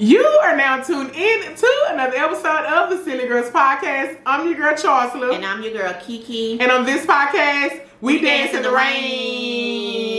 You are now tuned in to another episode of the Silly Girls Podcast. I'm your girl Charsla. And I'm your girl KeeKee. And on this podcast, we dance in the rain.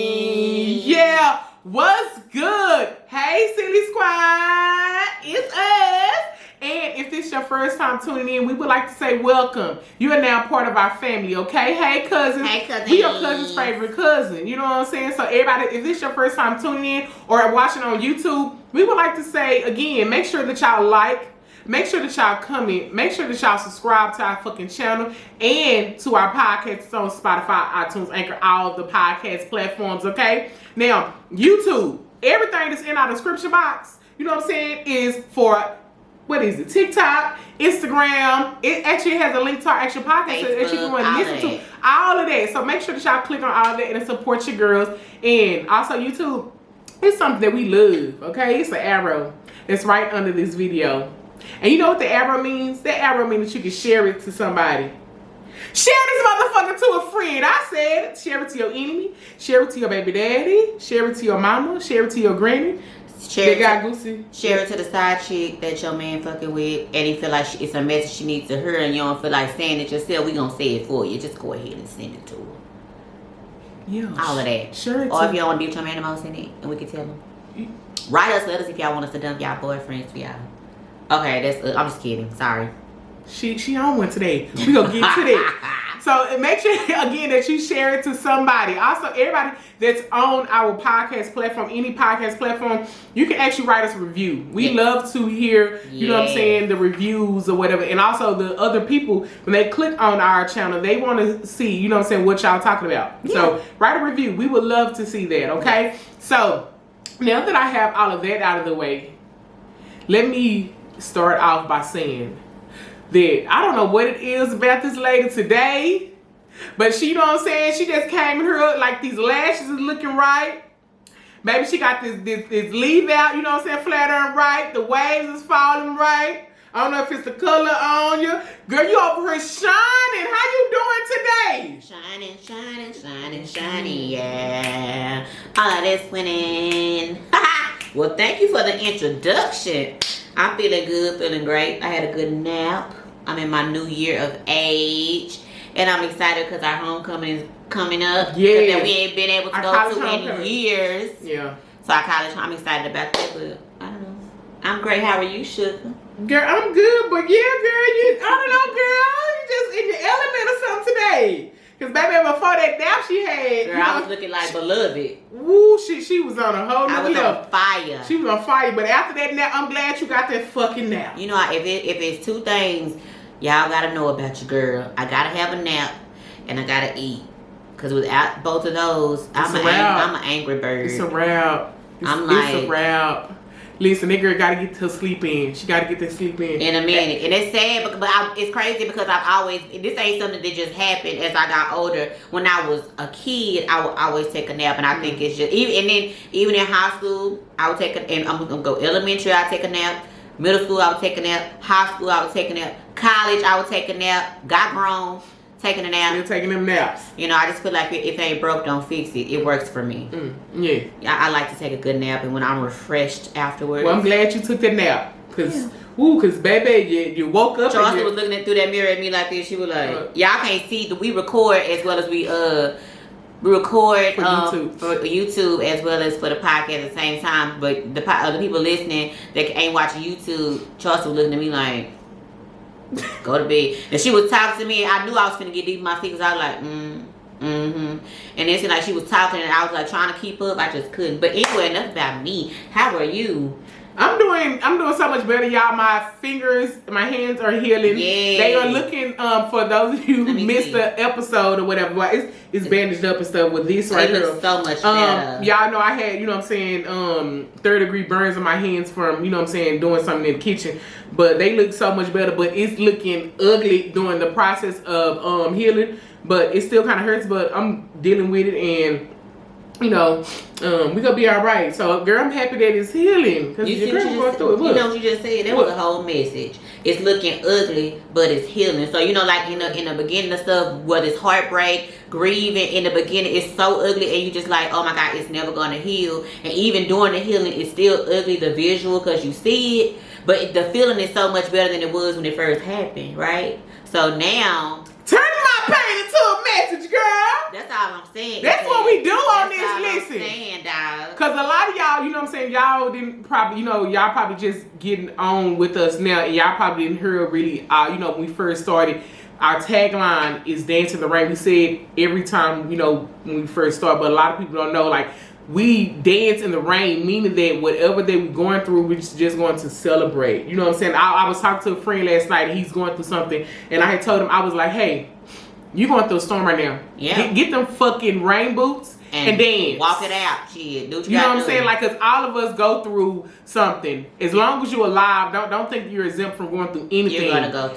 Yeah, what's good? Hey, Silly Squad, it's us. And if this is your first time tuning in, we would like to say welcome. You are now part of our family, okay? Hey, cousins. Hey, cousins. We your cousin's favorite cousin. You know what I'm saying? So everybody, if this is your first time tuning in or watching on YouTube, we would like to say, again, make sure that y'all like, make sure that y'all comment, make sure that y'all subscribe to our fucking channel and to our podcasts on Spotify, iTunes, Anchor, all of the podcast platforms, okay? Now, YouTube, everything that's in our description box, you know what I'm saying, is for... What is it? TikTok, Instagram. It actually has a link to our actual podcast Facebook, that you can listen to. All of that. So make sure that y'all click on all of that and support your girls. And also YouTube, it's something that we love. Okay? It's an arrow that's right under this video. And you know what the arrow means? That arrow means that you can share it to somebody. Share this motherfucker to a friend. I said share it to your enemy. Share it to your baby daddy. Share it to your mama. Share it to your granny. Share it to the side chick that your man fucking with, and he feel like it's a message she needs to hear, and you don't feel like saying it yourself. We gonna say it for you. Just go ahead and send it to her. Yeah, all of that. Sure. Or if you don't want to be with your man, I'm send it, and we can tell them. Write us letters if y'all want us to dump y'all boyfriends for y'all. Okay, that's. I'm just kidding. Sorry. She on one today. We gonna get to that. So make sure again that you share it to somebody. Also, everybody that's on our podcast platform, any podcast platform, you can actually write us a review. We love to hear, you know what I'm saying, the reviews or whatever. And also the other people, when they click on our channel, they want to see, you know what I'm saying, what y'all talking about. Yeah. So write a review. We would love to see that, okay? So now that I have all of that out of the way, let me start off by saying that I don't know what it is about this lady today, but she, you know what I'm saying, she just came in here like these lashes is looking right. Maybe she got this leave out, you know what I'm saying, flat iron right. The waves is falling right. I don't know if it's the color on you. Girl, you over here shining. How you doing today? Shining, shining, shining, shining, yeah. All of this winning. Well, thank you for the introduction. I'm feeling good, feeling great. I had a good nap. I'm in my new year of age. And I'm excited because our homecoming is coming up. Yeah. That we ain't been able to go to in years. Yeah. So I'm excited about that, but I don't know. I'm great. How are you, Sugar? Girl, I'm good, but yeah, girl, I don't know, girl. You just in your element or something today. Because baby, before that nap she had, girl, I was looking like beloved. Woo, she was on a whole nother level. I was on fire. She was on fire, but after that nap, I'm glad you got that fucking nap. You know, if it's two things y'all gotta know about your girl, I gotta have a nap and I gotta eat. Because without both of those, I'm an angry bird. It's a wrap. It's a wrap. Listen, that girl gotta get her sleep in. She gotta get that sleep in. In a minute. And it's sad, but it's crazy because this ain't something that just happened as I got older. When I was a kid, I would always take a nap. And I think it's just, even in high school, I would take and I'm gonna go elementary, I'd take a nap. Middle school, I would take a nap. High school, I would take a nap. College, I would take a nap. Got grown, taking a nap. You're taking them naps. You know, I just feel like if it ain't broke, don't fix it. It works for me. Yeah. I like to take a good nap, and when I'm refreshed afterwards. Well, I'm glad you took that nap. Because baby, you woke up. Charsla was looking through that mirror at me like this. She was like, y'all can't see. We record as well as we record for YouTube as well as for the podcast at the same time. But the other people listening that ain't watching YouTube, Charsla was looking at me like, go to bed. And she was talking to me, and I knew I was finna get deep in my feet, because I was like, and then she like she was talking, and I was like trying to keep up. I just couldn't. But anyway, enough about me. How are you? I'm doing so much better, y'all. My fingers, my hands are healing. Yeah. They are looking, for those of you who missed the episode or whatever, but it's bandaged up and stuff with this right here. It looks so much better. Y'all know I had, you know what I'm saying, 3rd-degree burns on my hands from, you know what I'm saying, doing something in the kitchen. But they look so much better, but it's looking ugly during the process of healing. But it still kind of hurts, but I'm dealing with it, and we gonna be all right. So, girl, I'm happy that it's healing because your girl going through it. You know what you just said? That was a whole message. It's looking ugly, but it's healing. So like in the beginning of stuff, whether it's heartbreak, grieving, in the beginning, it's so ugly, and you just like, oh my God, it's never gonna heal. And even during the healing, it's still ugly, the visual, because you see it, but the feeling is so much better than it was when it first happened, right? So now, turn my pain into a message, girl. That's all I'm saying. That's what we do on this. Listen, because a lot of y'all, you know what I'm saying, y'all didn't probably, y'all probably just getting on with us now, and y'all probably didn't hear really, when we first started. Our tagline is "Dance in the Rain." We said every time, when we first started, but a lot of people don't know, like, we dance in the rain, meaning that whatever they were going through, we're just going to celebrate. You know what I'm saying? I was talking to a friend last night, and he's going through something, and I had told him, I was like, hey, you going through a storm right now. Yeah. Get them fucking rain boots and dance. Walk it out, shit. Do what you know what I'm saying? Like, because all of us go through something. As long as you're alive, don't think you're exempt from going through anything.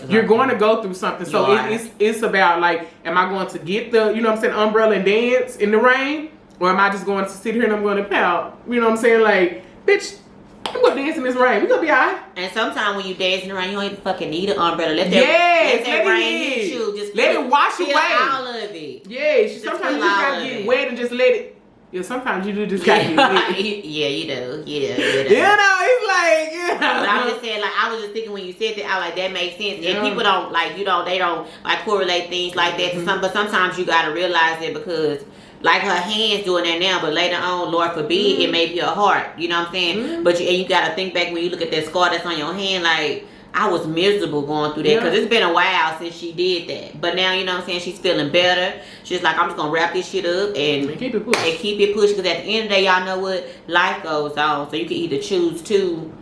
You're going to go through something. So it's about, like, am I going to get the, umbrella and dance in the rain? Or am I just going to sit here and I'm going to pout? You know what I'm saying? Like, bitch, I'm going to dance in this rain. We going to be all right. And sometimes when you dance in the rain, you don't even fucking need an umbrella. Let that rain hit you. Just let it wash away. All of it. Yeah, sometimes you just got to get wet and just let it. Yeah, sometimes you do just got to get wet. Yeah, you do. It's like, But I'm just saying, like, I was just thinking when you said that, I like, that makes sense. And people don't, like, they don't, like, correlate things like that to something. But sometimes you got to realize that because, like, her hands doing that now, but later on, Lord forbid, it may be her heart. You know what I'm saying? But you got to think back when you look at that scar that's on your hand, like, I was miserable going through that because it's been a while since she did that. But now, you know what I'm saying, she's feeling better. She's like, I'm just going to wrap this shit up and keep it pushing. Because at the end of the day, y'all know what? Life goes on. So you can either choose to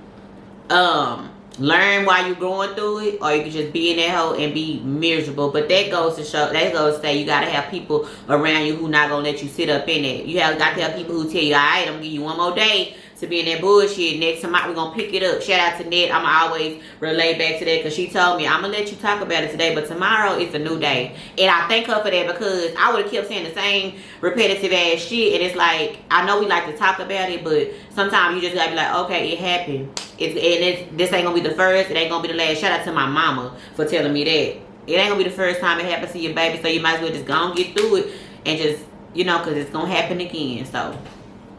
learn while you're going through it, or you can just be in that hole and be miserable. But that goes to say you gotta have people around you who not gonna let you sit up in it. You got to have people who tell you, all right, I'm gonna give you one more day to be in that bullshit. Next time we're gonna pick it up. Shout out to Ned. I'ma always relay back to that because she told me I'm gonna let you talk about it today, but tomorrow it's a new day. And I thank her for that because I would have kept saying the same repetitive ass shit. And it's like, I know we like to talk about it, but sometimes you just gotta be like, okay, it happened. This ain't gonna be the first, it ain't gonna be the last. Shout out to my mama for telling me that. It ain't gonna be the first time it happens to your baby, so you might as well just go and get through it and just, because it's gonna happen again. So,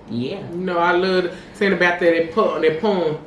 yeah. I love saying about that poem,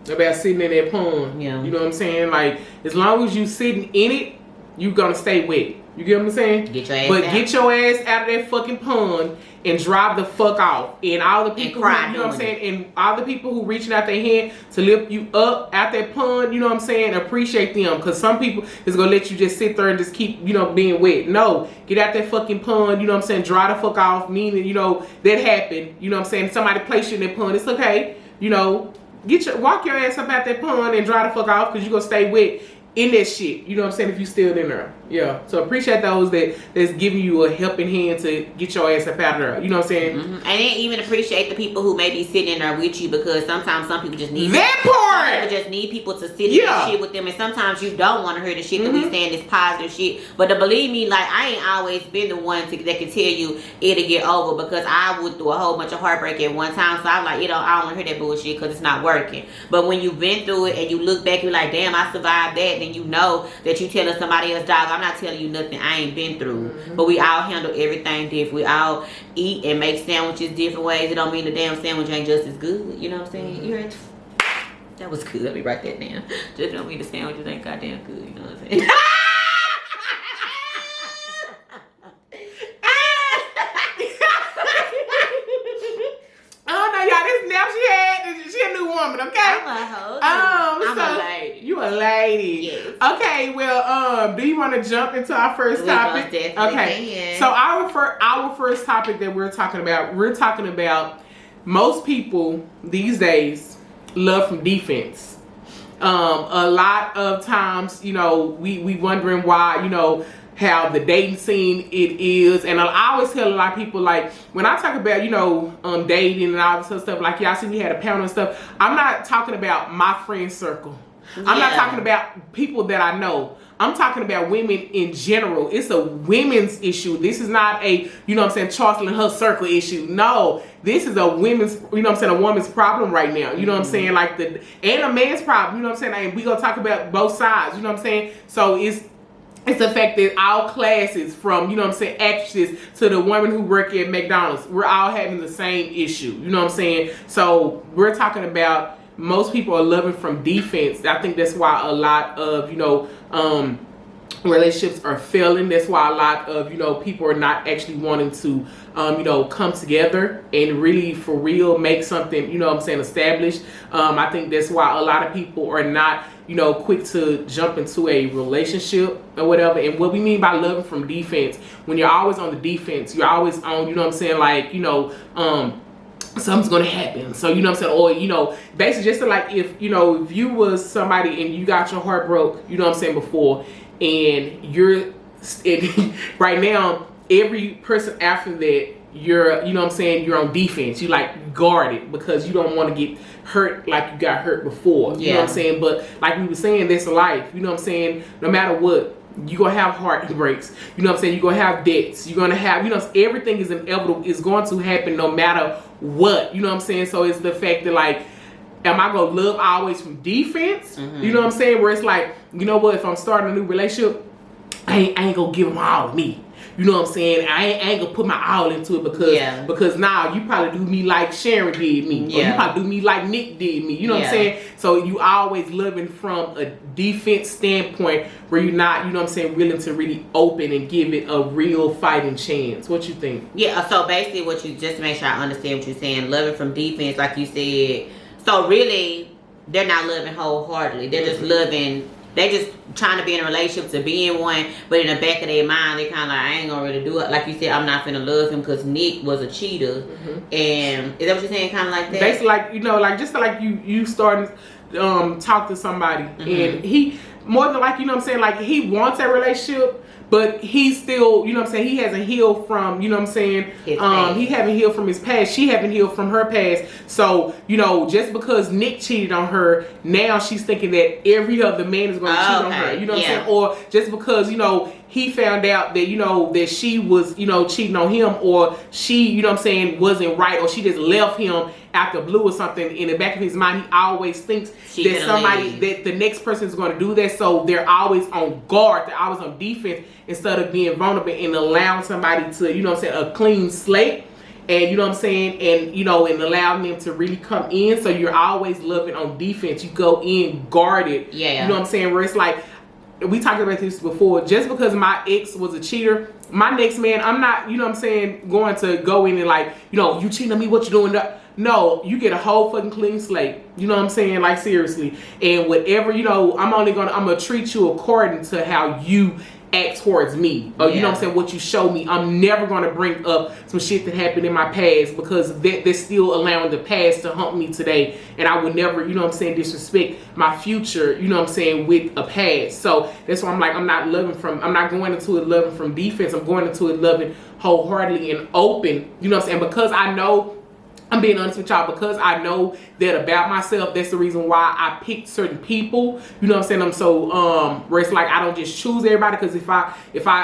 about sitting in that pond. Yeah. You know what I'm saying? Like, as long as you sitting in it, you gonna stay wet. You get what I'm saying? Get your ass out. Get your ass out of that fucking pond and drive the fuck off. And all the people, you know what I'm saying? And all the people who reaching out their hand to lift you up out that pond, you know what I'm saying? Appreciate them. Because some people is going to let you just sit there and just keep, being wet. No. Get out that fucking pond, you know what I'm saying? Dry the fuck off. Meaning, that happened. You know what I'm saying? Somebody placed you in that pond. It's okay. Walk your ass up out that pond and dry the fuck off because you're going to stay wet in that shit, you know what I'm saying, if you still in there. Yeah. So appreciate those that's giving you a helping hand to get your ass up out of there. You know what I'm saying? And then even appreciate the people who may be sitting in there with you because sometimes some people just need that part. Some people just need people to sit in that shit with them, and sometimes you don't want to hear the shit that we saying this positive shit. But to believe me, like, I ain't always been the one that can tell you it'll get over because I went through a whole bunch of heartbreak at one time. So I'm like, I don't want to hear that bullshit because it's not working. But when you've been through it and you look back, you're like, damn, I survived that. Then you know that you telling somebody else, dog, I'm not telling you nothing I ain't been through. But we all handle everything different. We all eat and make sandwiches different ways. It don't mean the damn sandwich ain't just as good. You know what I'm saying? You heard? That was good. Let me write that down. Just don't mean the sandwiches ain't goddamn good. You know what I'm saying? She a new woman, okay? I'm a hoe. I'm a lady. You a lady. Yes. Okay, well, do you want to jump into our first topic? Okay. So our first topic that we're talking about most people these days love from defense. A lot of times, we wondering why, how the dating scene it is. And I always tell a lot of people, like, when I talk about, dating and all this other stuff, like y'all see we had a panel and stuff, I'm not talking about my friend circle. I'm not talking about people that I know. I'm talking about women in general. It's a women's issue. This is not a, you know what I'm saying, Charsla and her circle issue. No, this is a women's, you know what I'm saying, a woman's problem right now. You know what I'm saying? Like and a man's problem, you know what I'm saying? And we gonna talk about both sides, you know what I'm saying? So it's the fact that all classes, from, you know what I'm saying, actresses to the women who work at McDonald's, we're all having the same issue. You know what I'm saying? So we're talking about most people are loving from defense. I think that's why a lot of, you know, relationships are failing. That's why a lot of, you know, people are not actually wanting to, you know, come together and really for real make something, you know what I'm saying, established. I think that's why a lot of people are not, you know, quick to jump into a relationship or whatever. And what we mean by loving from defense, when you're always on the defense, you're always on, you know what I'm saying, like, you know, something's gonna happen. So, you know what I'm saying, or, you know, basically just like if, you know, if you was somebody and you got your heart broke, you know what I'm saying, before, and you're right now, every person after that, you're, you know what I'm saying, you're on defense. You like guarded because you don't want to get hurt like you got hurt before. You know what I'm saying? But like we were saying, that's life. You know what I'm saying? No matter what, you're going to have heartbreaks. You know what I'm saying? You're going to have debts. You're going to have, you know, everything is inevitable. It's going to happen no matter what. You know what I'm saying? So it's the fact that, like, am I going to love always from defense? You know what I'm saying? Where it's like, you know what? If I'm starting a new relationship, I ain't going to give them all of me. You know what I'm saying? I ain't gonna put my all into it because now you probably do me like Sharon did me. Or you probably do me like Nick did me. You know what I'm saying? So you always living from a defense standpoint where you're not, you know what I'm saying, willing to really open and give it a real fighting chance. What you think? Yeah, so basically what you, just to make sure I understand what you're saying, loving from defense, like you said. So really, they're not loving wholeheartedly. They're just loving. They just trying to be in a relationship to be in one, but in the back of their mind, they kind of like, I ain't gonna really do it. Like you said, I'm not finna love him because Nick was a cheater. And is that what you're saying? Kind of like that? Basically, like, you know, like just like you starting talk to somebody, and he more than like, you know what I'm saying, like he wants that relationship, but he's still, you know what I'm saying, he hasn't healed from, you know what I'm saying, he haven't healed from his past, she haven't healed from her past. So, you know, just because Nick cheated on her, now she's thinking that every other man is going to cheat on her, you know what I'm saying, or just because, you know, he found out that, you know, that she was, you know, cheating on him, or she, you know what I'm saying, wasn't right, or she just left him after blue or something. In the back of his mind, he always thinks that somebody, that the next person is going to do that. So they're always on guard, they're always on defense instead of being vulnerable and allowing somebody to, you know what I'm saying, a clean slate. And you know what I'm saying, and you know, and allowing them to really come in. So you're always loving on defense. You go in guarded. You know what I'm saying, where it's like, we talked about this before, just because my ex was a cheater, my next man, I'm not, you know what I'm saying, going to go in and like, you know, you cheating on me, what you doing? No, you get a whole fucking clean slate. You know what I'm saying? Like, seriously. And whatever, you know, I'm gonna treat you according to how you act towards me, or you know what I'm saying, what you show me. I'm never going to bring up some shit that happened in my past, because they're still allowing the past to hump me today, and I would never, you know what I'm saying, disrespect my future, you know what I'm saying, with a past. So that's why I'm like, I'm not going into it loving from defense. I'm going into it loving wholeheartedly and open, you know what I'm saying, because I know, I'm being honest with y'all, because I know that about myself. That's the reason why I picked certain people. You know what I'm saying? I'm so where it's like, I don't just choose everybody, because if I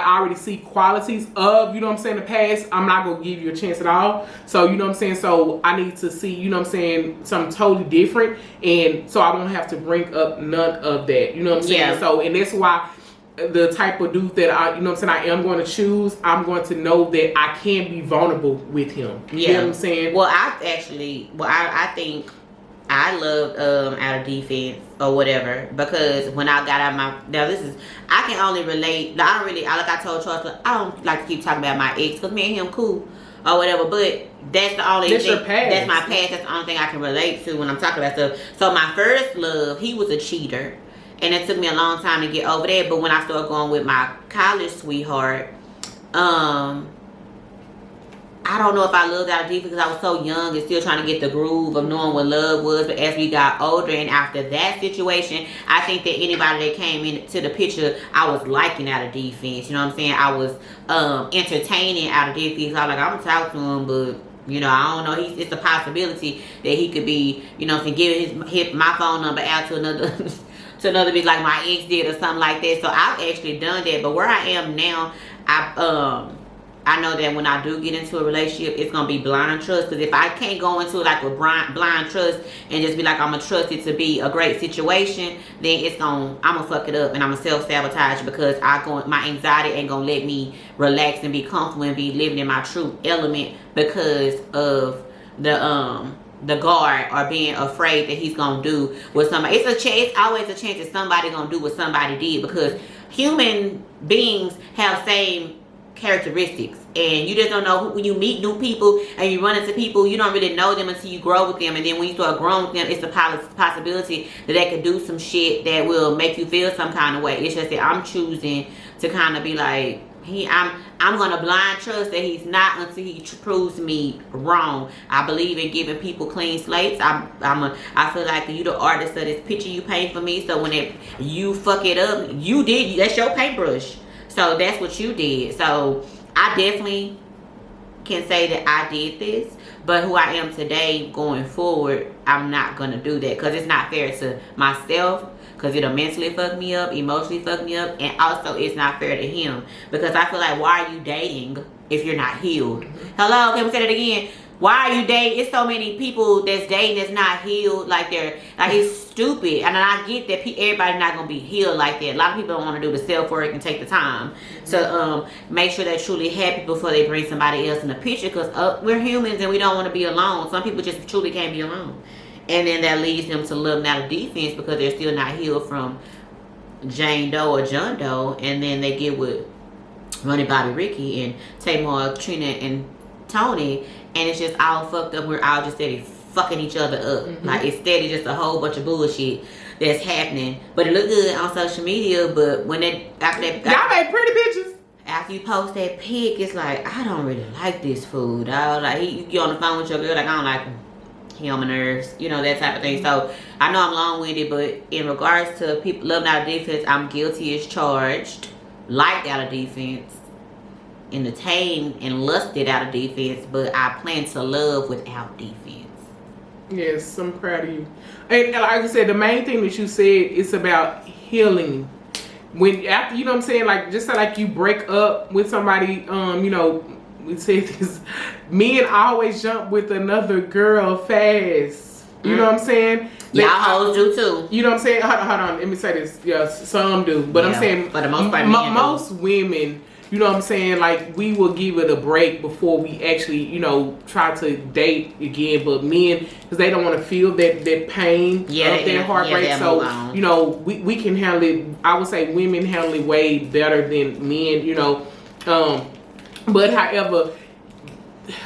already see qualities of, you know what I'm saying, the past, I'm not gonna give you a chance at all. So you know what I'm saying? So I need to see, you know what I'm saying, something totally different, and so I won't have to bring up none of that. You know what I'm saying? So, and that's why the type of dude that I, you know what I'm saying, I am going to choose, I'm going to know that I can be vulnerable with him. You know what I'm saying? Well, I think I loved out of defense or whatever, because when I got out of my, I can only relate, I don't really, like I told Charsla, I don't like to keep talking about my ex, because me and him cool or whatever, but that's the only thing, that's my past, that's the only thing I can relate to when I'm talking about stuff. So my first love, he was a cheater. And it took me a long time to get over that. But when I started going with my college sweetheart, I don't know if I loved out of defense, because I was so young and still trying to get the groove of knowing what love was. But as we got older, and after that situation, I think that anybody that came into the picture, I was liking out of defense. You know what I'm saying? I was entertaining out of defense. I was like, I'm going to talk to him, but you know, I don't know. It's a possibility that he could be, you know, giving my phone number out to to another bitch like my ex did or something like that. So I've actually done that. But where I am now, I know that when I do get into a relationship, it's gonna be blind trust. Because if I can't go into like with blind trust and just be like, I'm gonna trust it to be a great situation, then I'm gonna fuck it up and I'm gonna self-sabotage because my anxiety ain't gonna let me relax and be comfortable and be living in my true element because of the guard or being afraid that he's gonna do what somebody. It's always a chance that somebody gonna do what somebody did, because human beings have same characteristics, and you just don't know when you meet new people and you run into people, you don't really know them until you grow with them, and then when you start growing with them, it's the possibility that they could do some shit that will make you feel some kind of way. It's just that I'm choosing to kind of be like, I'm gonna blind trust that he's not until he proves me wrong. I believe in giving people clean slates. I feel like you the artist of this picture you paint for me, so when you fuck it up, that's your paintbrush. So that's what you did. So I definitely can say that I did this. But who I am today going forward, I'm not going to do that. Because it's not fair to myself. Because it'll mentally fuck me up, emotionally fuck me up. And also it's not fair to him. Because I feel like, why are you dating if you're not healed? Hello? Can we say that again? Why are you dating? It's so many people that's dating that's not healed. Like it's stupid. And I get that everybody's not going to be healed like that. A lot of people don't want to do the self-work and take the time to make sure they're truly happy before they bring somebody else in the picture. Because we're humans and we don't want to be alone. Some people just truly can't be alone. And then that leads them to love out of defense because they're still not healed from Jane Doe or John Doe. And then they get with Ronnie, Bobby, Ricky, and Tamar, Trina, and Tony. And it's just all fucked up. We're all just steady fucking each other up. Mm-hmm. Like, it's steady just a whole bunch of bullshit that's happening. But it look good on social media. But when y'all made pretty bitches. After you post that pic, it's like, I don't really like this food. You get on the phone with your girl, like, I don't like him. He on my nerves. You know, that type of thing. So, I know I'm long-winded, but in regards to people loving out of defense, I'm guilty as charged. Liked out of defense. Entertained and lusted out of defense, but I plan to love without defense. Yes, I'm proud of you. And like I said, the main thing that you said is about healing. After, you know what I'm saying, like just like you break up with somebody, you know, we said this, men always jump with another girl fast. You know what I'm saying? Y'all hoes do too. You know what I'm saying? Hold on, let me say this. Yes, some do, but yeah, I'm saying for the most part, most women. You know what I'm saying? Like, we will give it a break before we actually, you know, try to date again. But men, because they don't want to feel that pain of their heartbreak. So, you know, we can handle it. I would say women handle it way better than men, you know. But however,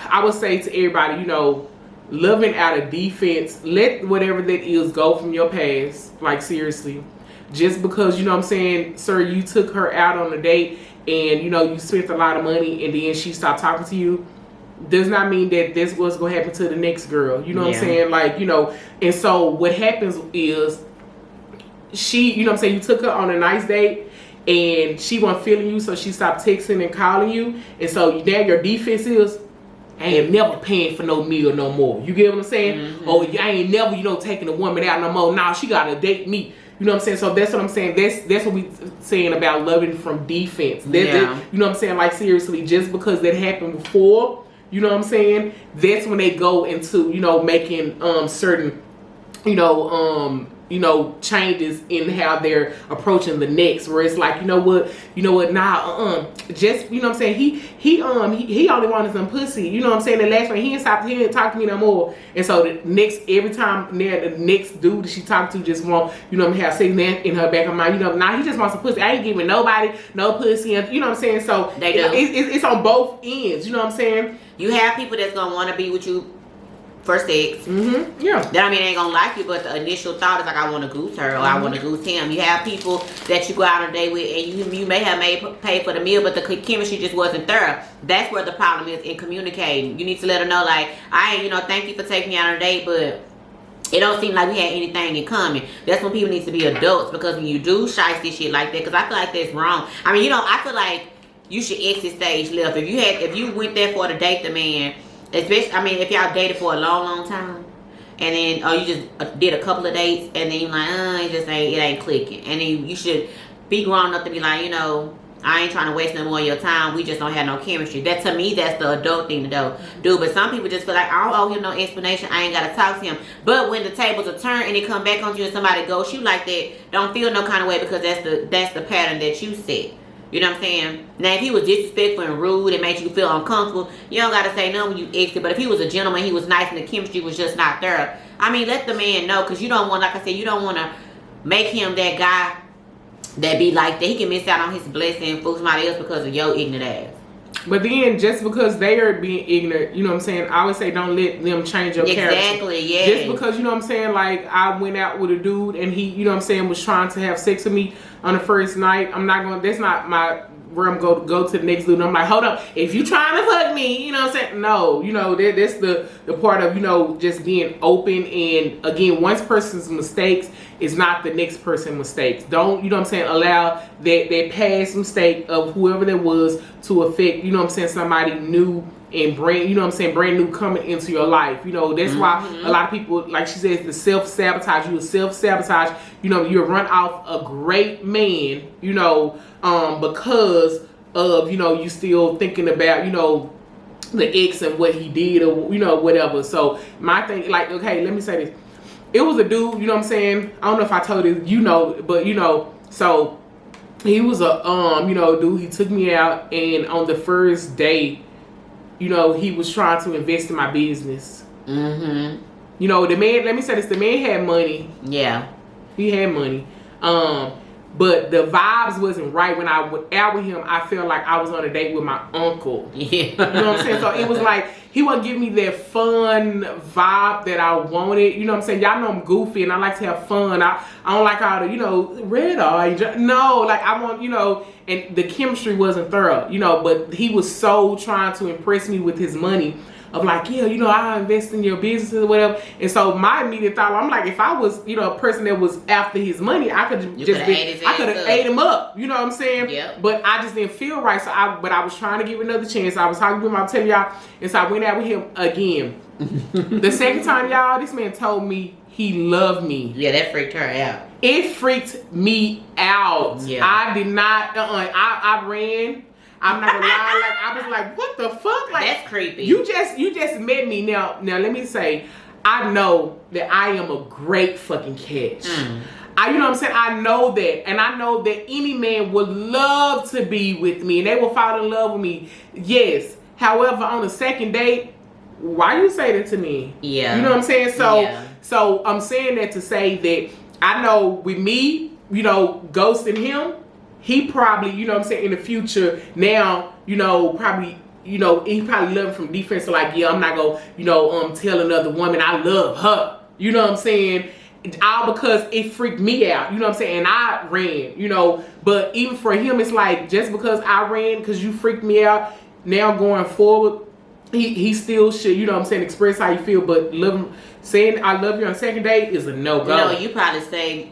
I would say to everybody, you know, loving out of defense, let whatever that is go from your past. Like, seriously. Just because, you know what I'm saying, sir, you took her out on a date and, you know, you spent a lot of money and then she stopped talking to you, does not mean that this was going to happen to the next girl. You know what I'm saying? Like, you know, and so what happens is you know what I'm saying, you took her on a nice date and she wasn't feeling you, so she stopped texting and calling you. And so now your defense is, I ain't never paying for no meal no more. You get what I'm saying? Mm-hmm. Oh, I ain't never, you know, taking a woman out no more. Now she got to date me. You know what I'm saying? So that's what I'm saying. That's what we saying about loving from defense. You know what I'm saying? Like, seriously, just because that happened before, you know what I'm saying? That's when they go into, you know, making certain, you know, changes in how they're approaching the next. Where it's like, you know what, just, you know what I'm saying? He only wanted some pussy. You know what I'm saying? The last one, he didn't talk to me no more. And so every time the next dude that she talked to just want, you know, have sex in her back of mind. You know, now he just wants some pussy. I ain't giving nobody no pussy. And, you know what I'm saying? So they do. It's on both ends. You know what I'm saying? You have people that's gonna want to be with you for sex. Mm-hmm. Yeah. That, I mean, they ain't gonna like you, but the initial thought is like, I want to goose her or I want to goose him. You have people that you go out on a date with and you may have paid for the meal, but the chemistry just wasn't there. That's where the problem is in communicating. You need to let her know, like, you know, thank you for taking me out on a date, but it don't seem like we had anything in common. That's when people need to be adults, because when you do shiesty shit like that, because I feel like that's wrong. I mean, you know, I feel like you should exit stage left. If you went there for to date the man, especially, I mean, if y'all dated for a long time and then you just did a couple of dates, and then you're like, it ain't clicking, and then you should be grown enough to be like, I ain't trying to waste no more of your time. We just don't have no chemistry. That, to me, that's the adult thing to do. But some people just feel like, I don't owe him no explanation. I ain't got to talk to him. But when the tables are turned and they come back on you and somebody ghosts you like that, don't feel no kind of way, because that's the pattern that you set. You know what I'm saying? Now, if he was disrespectful and rude and made you feel uncomfortable, you don't got to say no when you exit. But if he was a gentleman, he was nice, and the chemistry was just not there, I mean, let the man know, because you don't want, like I said, you don't want to make him that guy that be like that. He can miss out on his blessing and fool somebody else because of your ignorant ass. But then, just because they are being ignorant, you know what I'm saying, I always say don't let them change your character. Exactly, yeah. Just because, you know what I'm saying, like, I went out with a dude and he, you know what I'm saying, was trying to have sex with me on the first night, that's not my where I'm go to the next dude, and I'm like, hold up, if you trying to fuck me, you know what I'm saying, no, that's the part of, just being open. And again, one person's mistakes is not the next person's mistakes. Don't, you know what I'm saying, allow that past mistake of whoever that was to affect, you know what I'm saying, somebody new and brand new coming into your life. That's why a lot of people, like she says, the self-sabotage. You will self-sabotage, you'll run off a great man, because of, you still thinking about, the ex and what he did, or, whatever. So my thing, like, okay, let me say this. It was a dude, you know what I'm saying? I don't know if I told it, but, so he was a, dude, he took me out, and on the first day, he was trying to invest in my business. Mm-hmm. The man, let me say this, the man had money. Yeah. He had money. But the vibes wasn't right. When I went out with him, I felt like I was on a date with my uncle. Yeah. You know what I'm saying? So it was like, he wasn't giving me that fun vibe that I wanted. You know what I'm saying? Y'all know I'm goofy and I like to have fun. I don't like all the, red eye. No, like I want, and the chemistry wasn't thorough, but he was so trying to impress me with his money. Of like, yeah, I invest in your business or whatever. And so my immediate thought, I'm like, if I was, a person that was after his money, I could have ate him up. You know what I'm saying? Yep. But I just didn't feel right. So I was trying to give another chance. I was talking with him, I'm telling y'all. And so I went out with him again. The second time, y'all, this man told me he loved me. Yeah, that freaked her out. It freaked me out. Yeah. I did not, I ran. I'm not gonna lie, like I was like, what the fuck? Like, that's creepy. You just met me. Now let me say, I know that I am a great fucking catch. You know what I'm saying? I know that. And I know that any man would love to be with me and they will fall in love with me. Yes. However, on the second date, why you say that to me? Yeah. You know what I'm saying? So I'm saying that to say that I know with me, ghosting him, he probably, you know what I'm saying, in the future now, probably, he probably learned from defense, so like, yeah, I'm not gonna, tell another woman I love her. You know what I'm saying? All because it freaked me out. You know what I'm saying? And I ran, but even for him, it's like, just because I ran, because you freaked me out, now going forward, he still should, you know what I'm saying, express how you feel, but saying I love you on second date is a no-go. No, you probably say,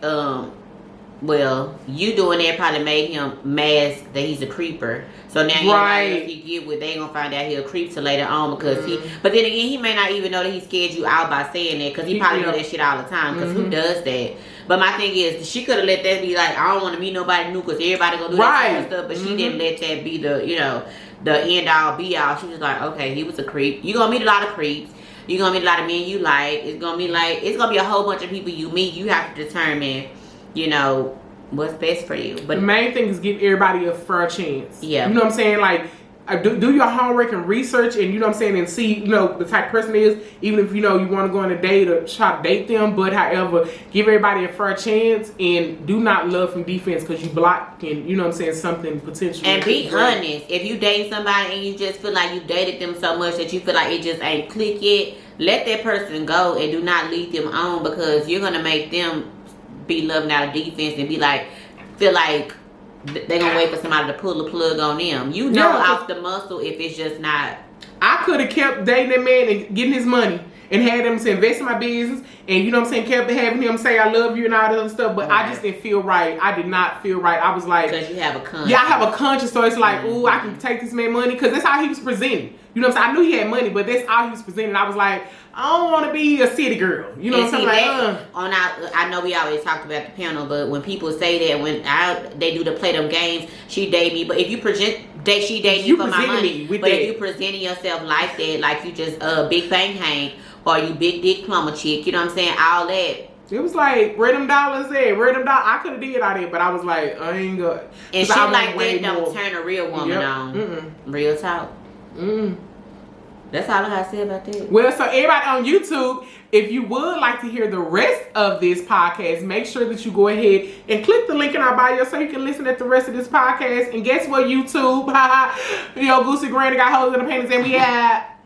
well, you doing that probably made him mask that he's a creeper. So now if he get with, they gonna find out he a creep till later on because but then again, he may not even know that he scared you out by saying that because he probably do that shit all the time because who does that? But my thing is, she could have let that be like, I don't want to meet nobody new because everybody gonna do that kind of stuff. But she didn't let that be the, the end all be all. She was like, okay, he was a creep. You gonna meet a lot of creeps. You gonna meet a lot of men you like. It's gonna be a whole bunch of people you meet. You have to determine, what's best for you. But the main thing is give everybody a fair chance. Yeah. You know what I'm saying? Like, do your homework and research, and you know what I'm saying, and see, the type of person it is, even if, you want to go on a date or try to date them, but however, give everybody a fair chance, and do not love from defense because you block and, you know what I'm saying, something potentially. And be honest. If you date somebody and you just feel like you dated them so much that you feel like it just ain't click yet, let that person go and do not lead them on because you're going to make them be loving out of defense and be like, feel like they're gonna wait for somebody to pull the plug on them. Off the muscle if it's just not. I could have kept dating that man and getting his money and had him to invest in my business, and you know what I'm saying, kept having him say I love you and all that other stuff, but I just didn't feel right. I did not feel right. I was like, because you have a conscience. Yeah, I have a conscience, so it's like, ooh, I can take this man money, because that's how he was presenting. You know what I'm saying? I knew he had money, but that's how he was presenting. I was like, I don't want to be a city girl. You know what I'm saying? I know we always talked about the panel, but when people say that, when they do the play them games, she date me, but if you she date me for my money, but if you presenting yourself like that, like you just Big Bang Hank, or you big dick plumber chick, you know what I'm saying? All that. It was like, where them dollars at? Where them dollars? I could have did all that, but I was like, I ain't good. And shit like that don't turn a real woman on. Mm-mm. Real talk. That's all I gotta say about that. Well, so everybody on YouTube, if you would like to hear the rest of this podcast, make sure that you go ahead and click the link in our bio so you can listen to the rest of this podcast. And guess what, YouTube? Yo, Goosey Granny got holes in the panties, and we have